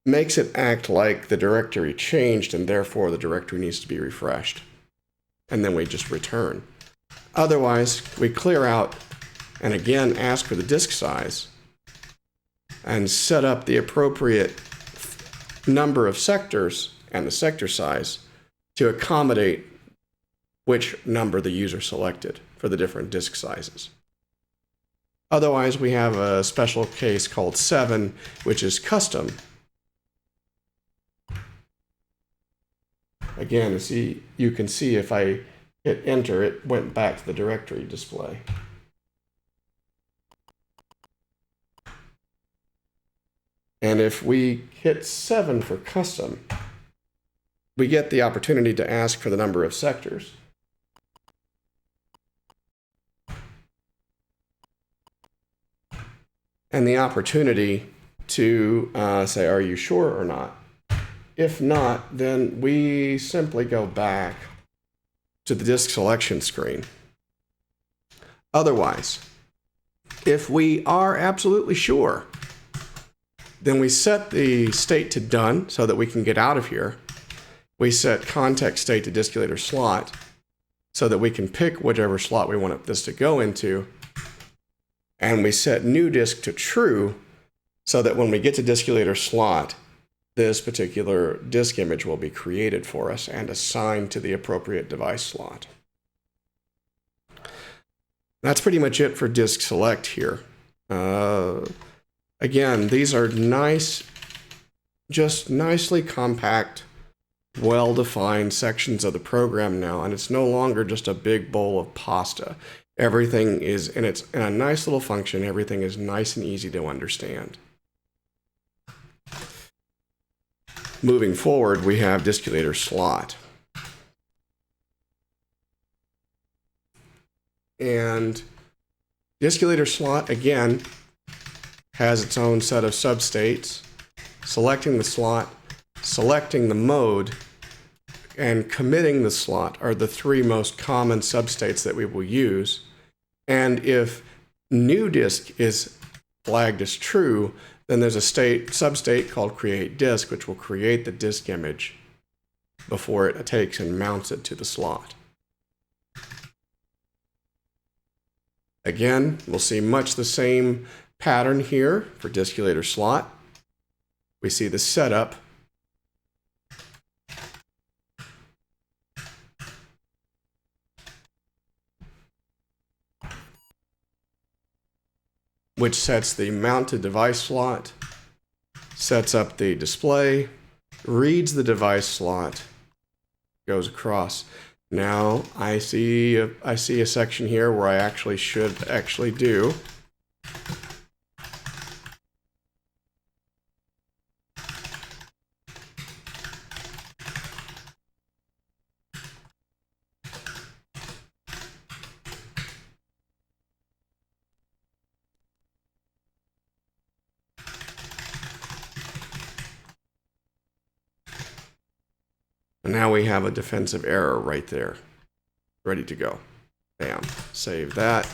makes it act like the directory changed and therefore the directory needs to be refreshed. And then we just return. Otherwise, we clear out and again ask for the disk size and set up the appropriate number of sectors and the sector size to accommodate which number the user selected for the different disk sizes. Otherwise, we have a special case called 7, which is custom. Again, you can see if I hit enter, it went back to the directory display. And if we hit 7 for custom, we get the opportunity to ask for the number of sectors. And the opportunity to say, are you sure or not? If not, then we simply go back to the disk selection screen. Otherwise, if we are absolutely sure, then we set the state to done so that we can get out of here. We set context state to Distillator Slot so that we can pick whichever slot we want this to go into. And we set new disk to true so that when we get to Distillator Slot, this particular disk image will be created for us and assigned to the appropriate device slot. That's pretty much it for disk select here. Again, these are nice, just nicely compact, well-defined sections of the program now, and it's no longer just a big bowl of pasta. Everything is in a nice little function. Everything is nice and easy to understand. Moving forward, we have Distillator Slot. And Distillator Slot, again, has its own set of substates. Selecting the slot, selecting the mode, and committing the slot are the three most common substates that we will use. And if new disk is flagged as true, then there's a substate called create disk, which will create the disk image before it takes and mounts it to the slot. Again, we'll see much the same pattern here for Distillator Slot. We see the setup, which sets the mounted device slot, sets up the display, reads the device slot, goes across. Now I see a section here where I should do and now we have a defensive error right there, ready to go. Bam, save that,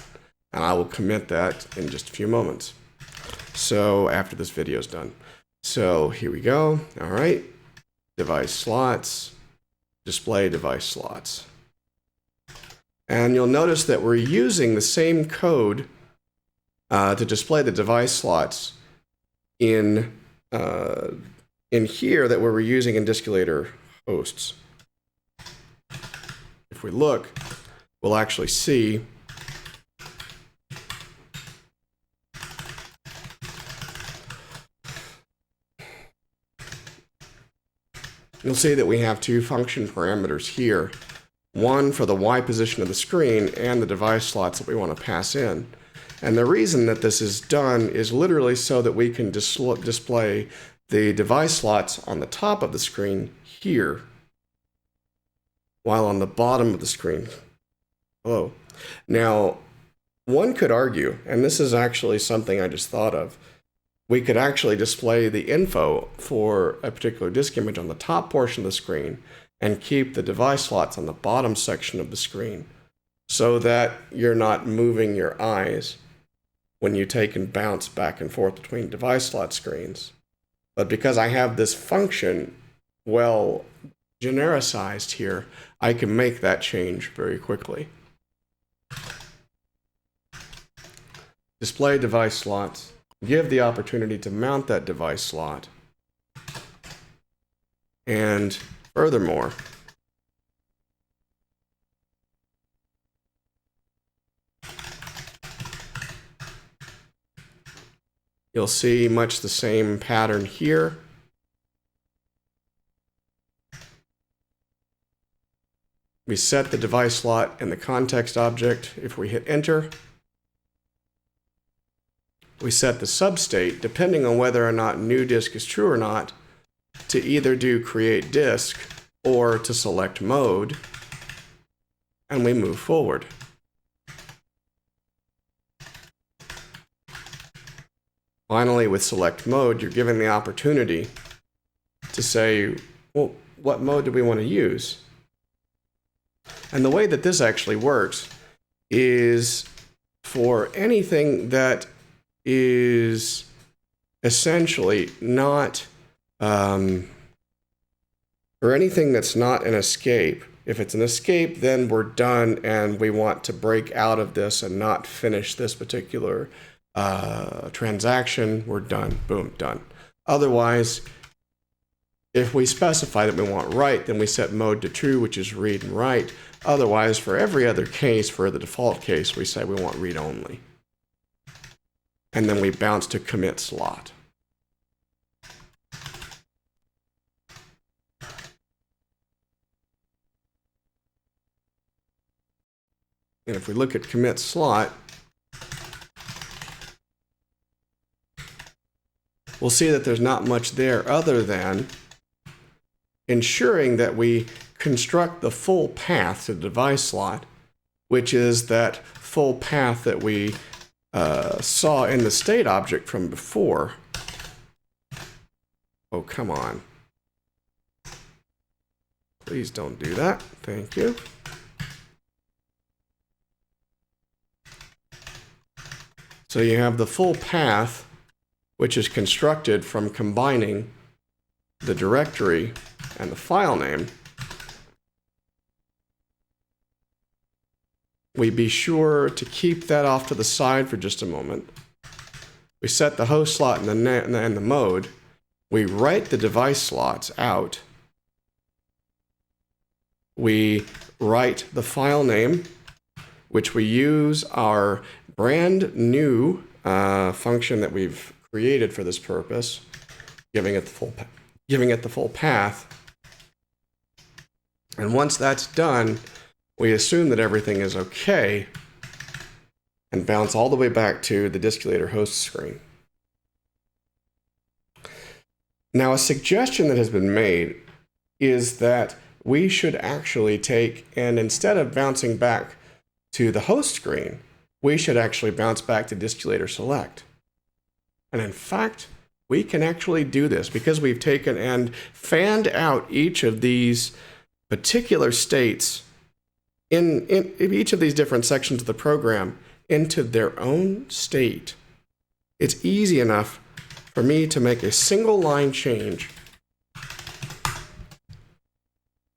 and I will commit that in just a few moments. So after this video is done. So here we go. All right, device slots, display device slots. And you'll notice that we're using the same code to display the device slots in here that we were using in Distillator hosts. If we look, we'll actually see you'll see that we have two function parameters here, one for the Y position of the screen and the device slots that we want to pass in. And the reason that this is done is literally so that we can display the device slots on the top of the screen here, while on the bottom of the screen. Hello. Now, one could argue, and this is actually something I just thought of, we could actually display the info for a particular disk image on the top portion of the screen and keep the device slots on the bottom section of the screen so that you're not moving your eyes when you take and bounce back and forth between device slot screens. But because I have this function well genericized here, I can make that change very quickly. Display device slots. Give the opportunity to mount that device slot. And furthermore, you'll see much the same pattern here. We set the device slot in the context object. If we hit enter, we set the substate, depending on whether or not new disk is true or not, to either do create disk or to select mode, and we move forward. Finally, with select mode, you're given the opportunity to say, well, what mode do we want to use? And the way that this actually works is for anything that is essentially not, or anything that's not an escape. If it's an escape, then we're done and we want to break out of this and not finish this particular transaction. We're done. Boom, done. Otherwise, if we specify that we want write, then we set mode to true, which is read and write. Otherwise, for every other case, for the default case, we say we want read only. And then we bounce to commit slot. And if we look at commit slot, we'll see that there's not much there other than ensuring that we construct the full path to the device slot, which is that full path that we saw in the state object from before. Oh, come on. Please don't do that. Thank you. So you have the full path, which is constructed from combining the directory and the file name. We be sure to keep that off to the side for just a moment. We set the host slot and the mode. We write the device slots out. We write the file name, which we use our brand new function that we've created for this purpose, giving it the full path. And once that's done, we assume that everything is okay and bounce all the way back to the Distillator host screen. Now, a suggestion that has been made is that we should actually take, and instead of bouncing back to the host screen, we should actually bounce back to Distillator Select. And in fact, we can actually do this because we've taken and fanned out each of these particular states in each of these different sections of the program into their own state. It's easy enough for me to make a single line change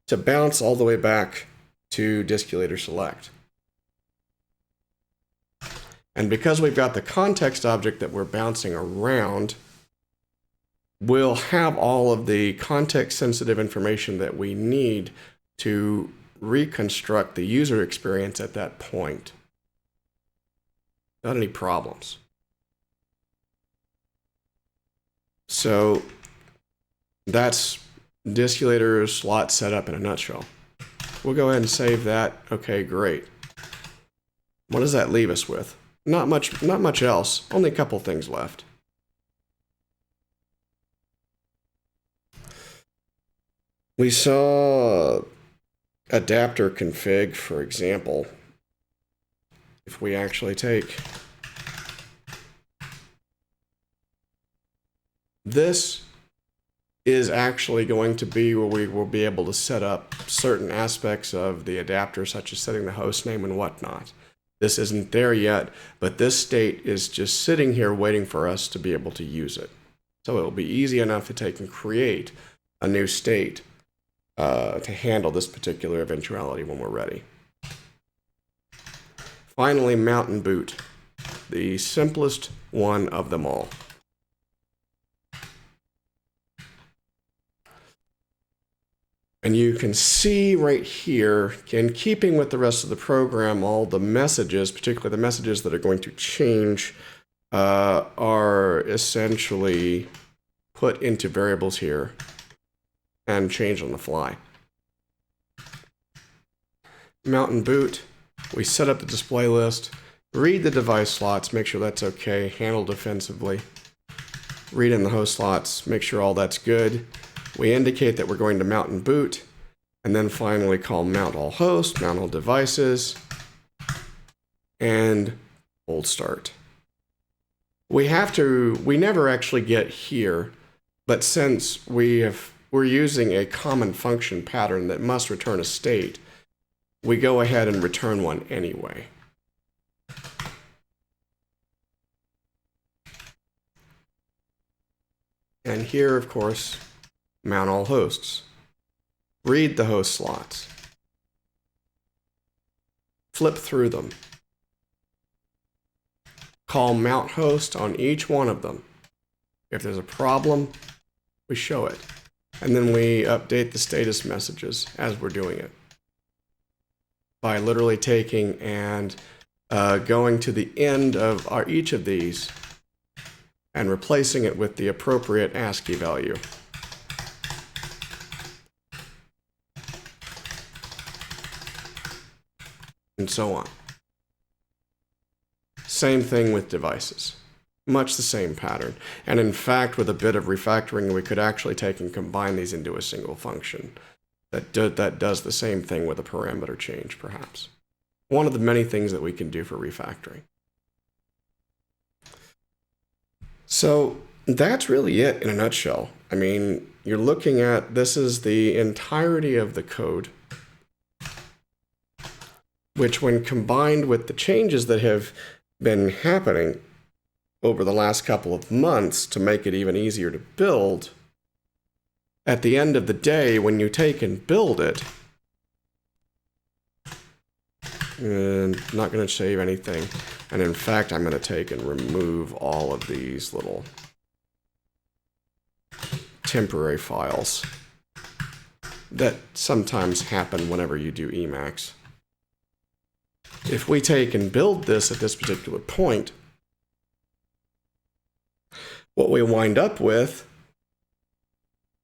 to bounce all the way back to Distillator Select. And because we've got the context object that we're bouncing around, we'll have all of the context-sensitive information that we need to reconstruct the user experience at that point. Not any problems. So that's Distillator Slot setup in a nutshell. We'll go ahead and save that. Okay, great. What does that leave us with? Not much else. Only a couple things left. We saw adapter config, for example. If we actually take this, is actually going to be where we will be able to set up certain aspects of the adapter, such as setting the host name and whatnot. This isn't there yet, but this state is just sitting here waiting for us to be able to use it. So it will be easy enough to take and create a new state to handle this particular eventuality when we're ready. Finally, mount and boot, the simplest one of them all. And you can see right here, in keeping with the rest of the program, all the messages, particularly the messages that are going to change, are essentially put into variables here and change on the fly. mount and boot. We set up the display list, read the device slots, make sure that's okay, handle defensively. Read in the host slots, make sure all that's good. We indicate that we're going to mount and boot, and then finally call mount all hosts, mount all devices, and hold start. We never actually get here, but since we're using a common function pattern that must return a state, we go ahead and return one anyway. And here, of course, mount all hosts. Read the host slots. Flip through them. Call mount host on each one of them. If there's a problem, we show it. And then we update the status messages as we're doing it, by literally taking and going to the end of each of these and replacing it with the appropriate ASCII value. And so on. Same thing with devices. Much the same pattern. And in fact, with a bit of refactoring, we could actually take and combine these into a single function that does the same thing with a parameter change, perhaps. One of the many things that we can do for refactoring. So that's really it in a nutshell. I mean, you're looking at, this is the entirety of the code, which when combined with the changes that have been happening over the last couple of months to make it even easier to build, at the end of the day, when you take and build it, and I'm not going to save anything. And in fact, I'm going to take and remove all of these little temporary files that sometimes happen whenever you do Emacs. If we take and build this at this particular point, what we wind up with,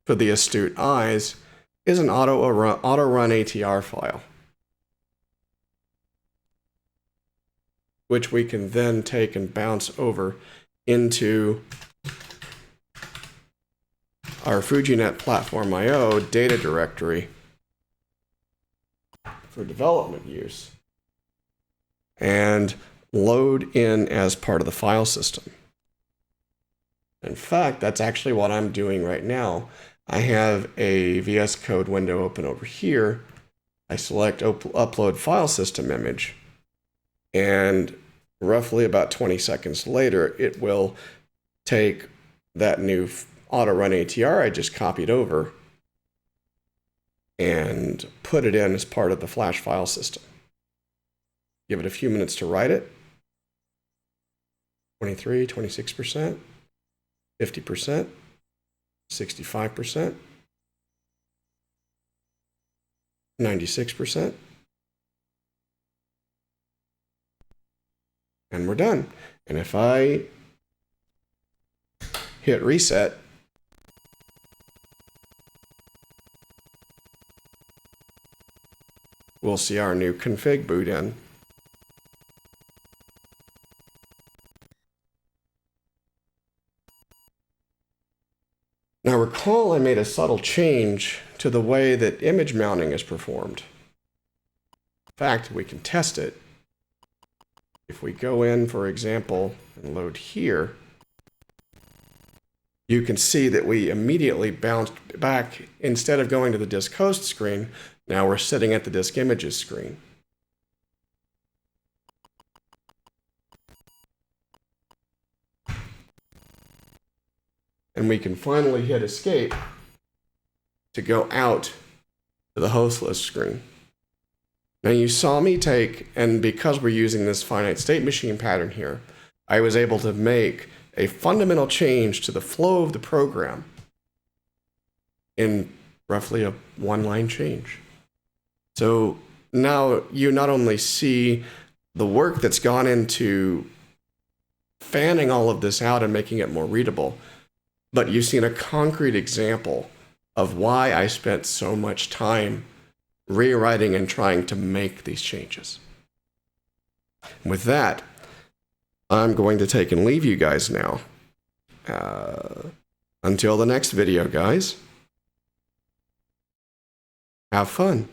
for the astute eyes, is an auto-run ATR file, which we can then take and bounce over into our FujiNet Platform IO data directory for development use and load in as part of the file system. In fact, that's actually what I'm doing right now. I have a VS Code window open over here. I select upload file system image, and roughly about 20 seconds later, it will take that new auto-run ATR I just copied over and put it in as part of the Flash file system. Give it a few minutes to write it. 23, 26%, 50%, 65%, 96%. And we're done. And if I hit reset, we'll see our new config boot in. Now recall I made a subtle change to the way that image mounting is performed. In fact, we can test it. If we go in, for example, and load here, you can see that we immediately bounced back. Instead of going to the disk host screen, now we're sitting at the disk images screen. And we can finally hit escape to go out to the host list screen. Now you saw me take, and because we're using this finite state machine pattern here, I was able to make a fundamental change to the flow of the program in roughly a one-line change. So now you not only see the work that's gone into fanning all of this out and making it more readable, but you've seen a concrete example of why I spent so much time rewriting and trying to make these changes. With that, I'm going to take and leave you guys now. Until the next video, guys. Have fun.